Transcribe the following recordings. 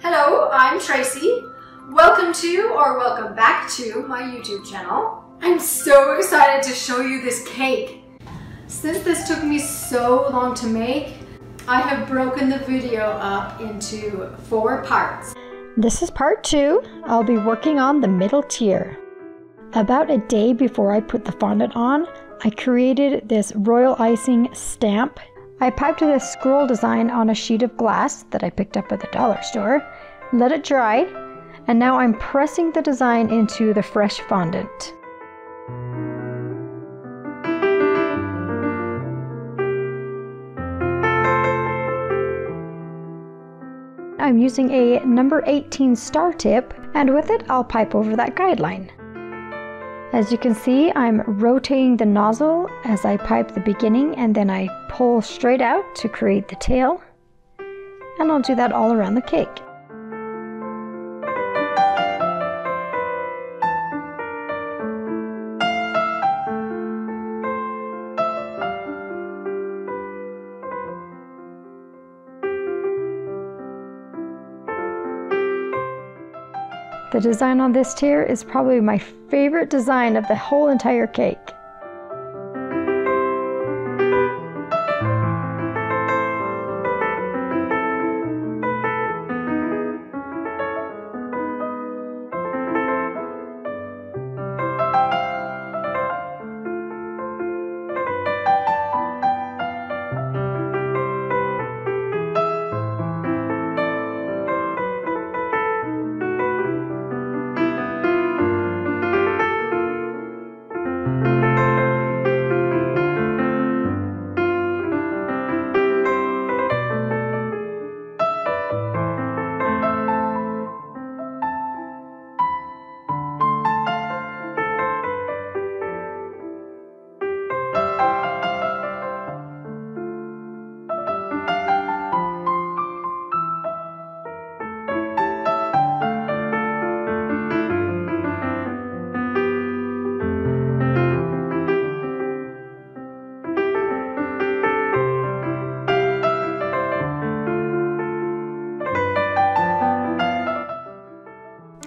Hello, I'm Tracy. Welcome to or welcome back to my YouTube channel. I'm so excited to show you this cake. Since this took me so long to make, I have broken the video up into 4 parts. This is part 2. I'll be working on the middle tier. About a day before I put the fondant on, I created this royal icing stamp. I piped this scroll design on a sheet of glass that I picked up at the dollar store, let it dry, and now I'm pressing the design into the fresh fondant. I'm using a number 18 star tip, and with it I'll pipe over that guideline. As you can see, I'm rotating the nozzle as I pipe the beginning, and then I pull straight out to create the tail, and I'll do that all around the cake. The design on this tier is probably my favorite design of the whole entire cake.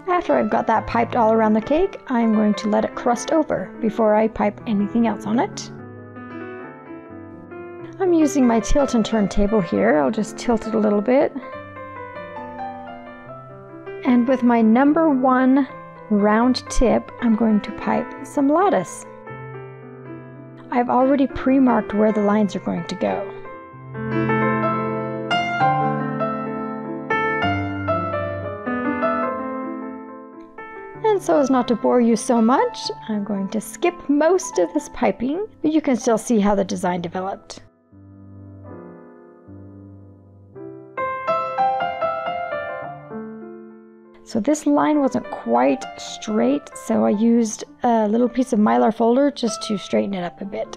After I've got that piped all around the cake, I'm going to let it crust over before I pipe anything else on it. I'm using my tilt and turn table here. I'll just tilt it a little bit. And with my number 1 round tip, I'm going to pipe some lattice. I've already pre-marked where the lines are going to go. And so as not to bore you so much, I'm going to skip most of this piping, but you can still see how the design developed. So this line wasn't quite straight, so I used a little piece of Mylar folder just to straighten it up a bit.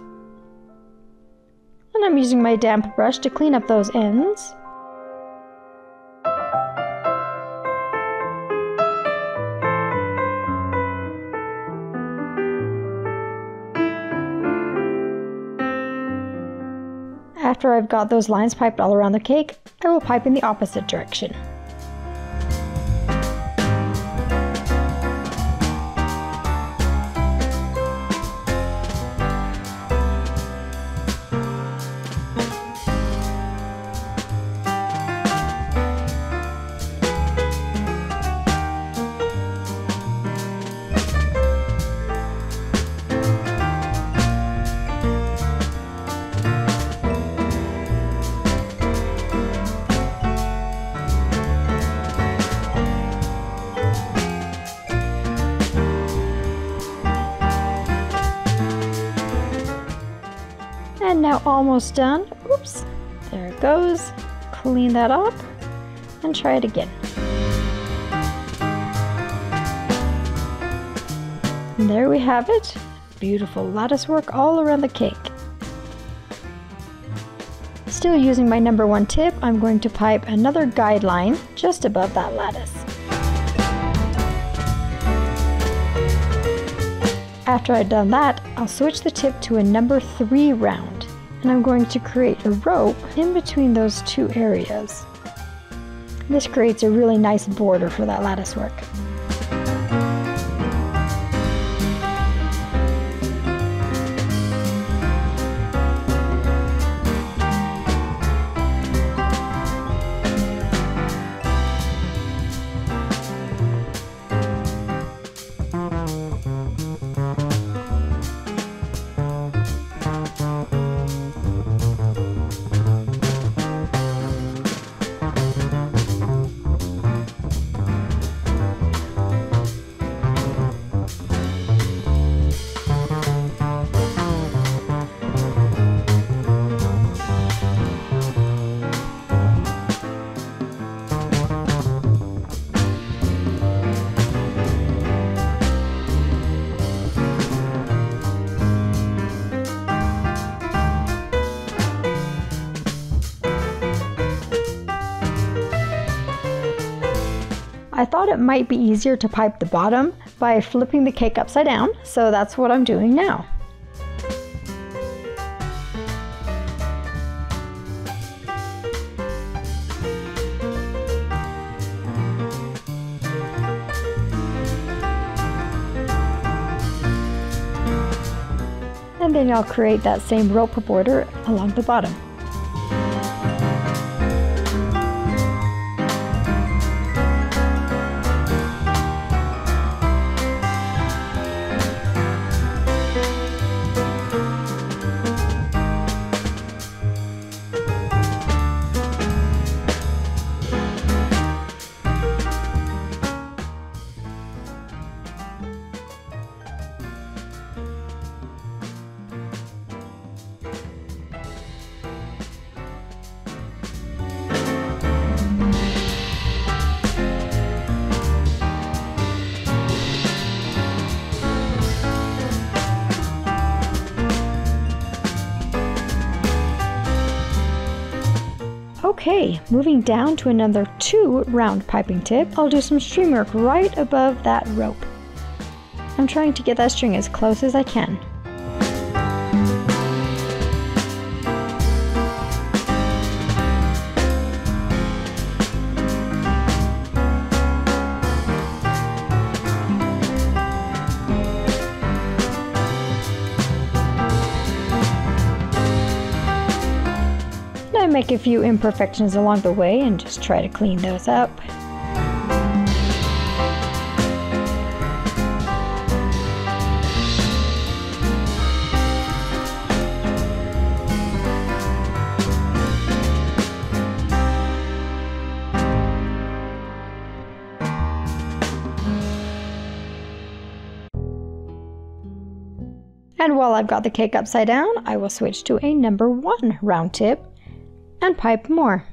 And I'm using my damp brush to clean up those ends. After I've got those lines piped all around the cake, I will pipe in the opposite direction. And now almost done. Oops, there it goes. Clean that up and try it again. And there we have it. Beautiful lattice work all around the cake. Still using my number 1 tip, I'm going to pipe another guideline just above that lattice. After I've done that, I'll switch the tip to a number 3 round, and I'm going to create a rope in between those 2 areas. This creates a really nice border for that lattice work. I thought it might be easier to pipe the bottom by flipping the cake upside down, so that's what I'm doing now. And then I'll create that same rope border along the bottom. Okay, moving down to another 2 round piping tip, I'll do some string work right above that rope. I'm trying to get that string as close as I can. Make a few imperfections along the way and just try to clean those up. And while I've got the cake upside down, I will switch to a number 1 round tip and pipe more.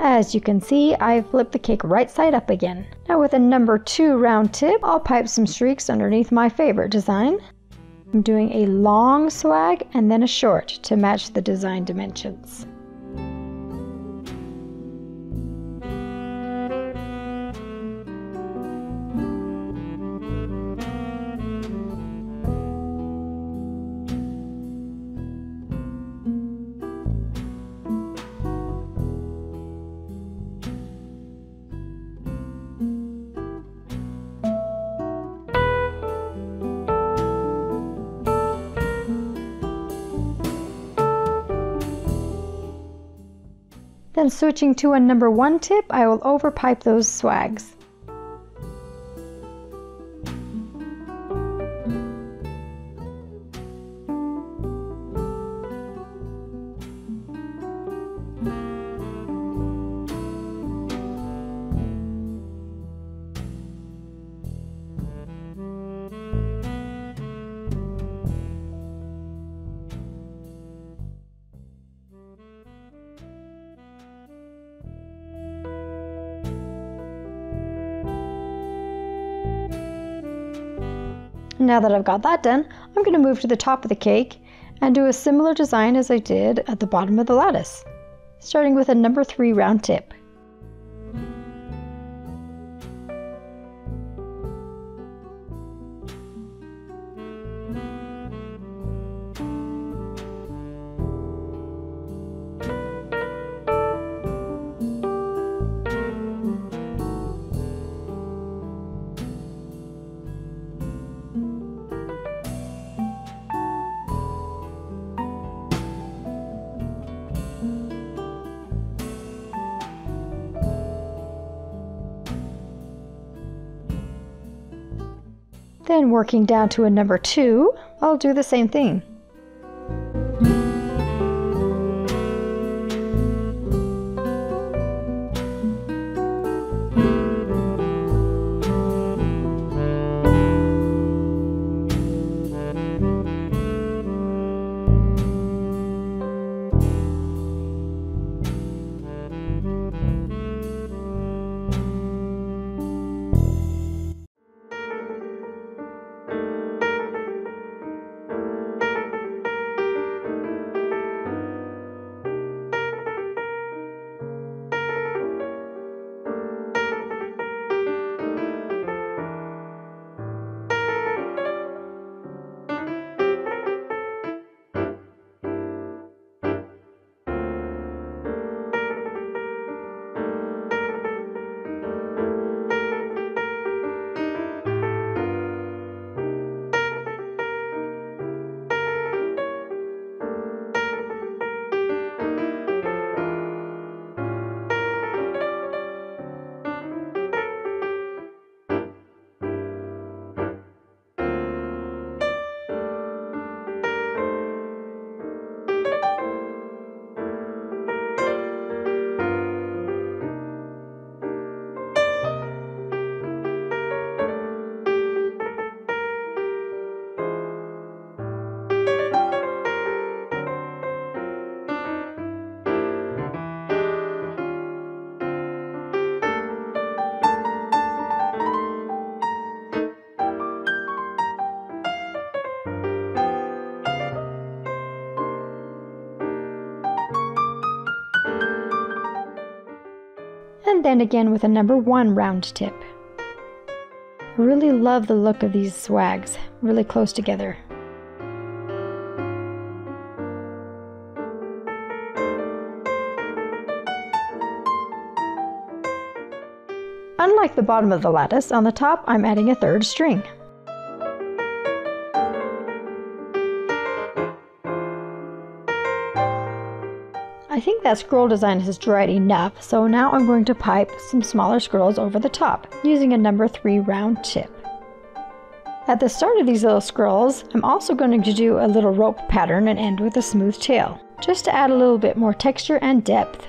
As you can see, I flipped the cake right side up again. Now with a number 2 round tip, I'll pipe some streaks underneath my favorite design. I'm doing a long swag and then a short to match the design dimensions. Then switching to a number 1 tip, I will overpipe those swags. Now that I've got that done, I'm going to move to the top of the cake and do a similar design as I did at the bottom of the lattice, starting with a number 3 round tip. Then working down to a number 2, I'll do the same thing. And then again with a number 1 round tip. I really love the look of these swags, really close together. Unlike the bottom of the lattice, on the top I'm adding a 3rd string. I think that scroll design has dried enough, so now I'm going to pipe some smaller scrolls over the top using a number 3 round tip. At the start of these little scrolls, I'm also going to do a little rope pattern and end with a smooth tail, just to add a little bit more texture and depth.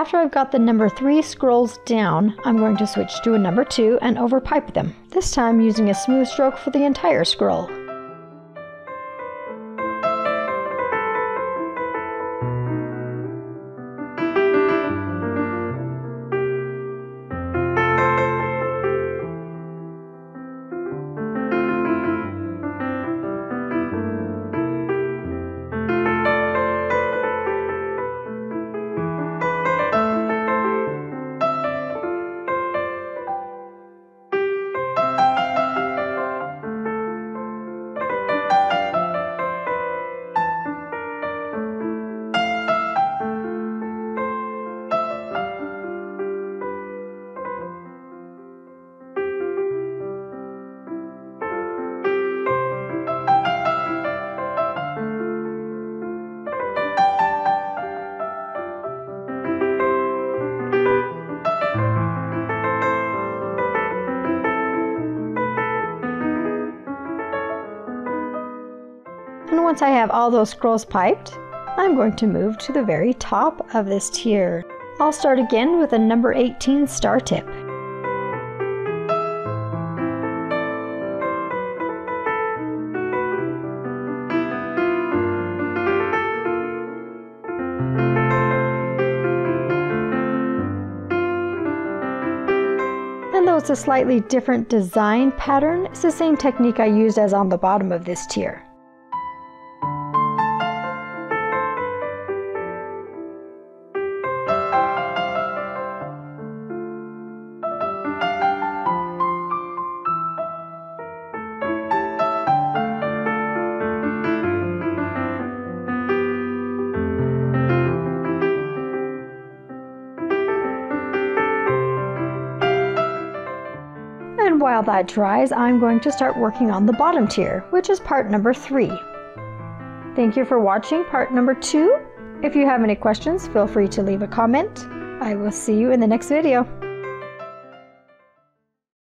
After I've got the number 3 scrolls down, I'm going to switch to a number 2 and overpipe them, this time using a smooth stroke for the entire scroll. And once I have all those scrolls piped, I'm going to move to the very top of this tier. I'll start again with a number 18 star tip. And though it's a slightly different design pattern, it's the same technique I used as on the bottom of this tier. And while that dries, I'm going to start working on the bottom tier, which is part number 3. Thank you for watching part number 2. If you have any questions, feel free to leave a comment. I will see you in the next video.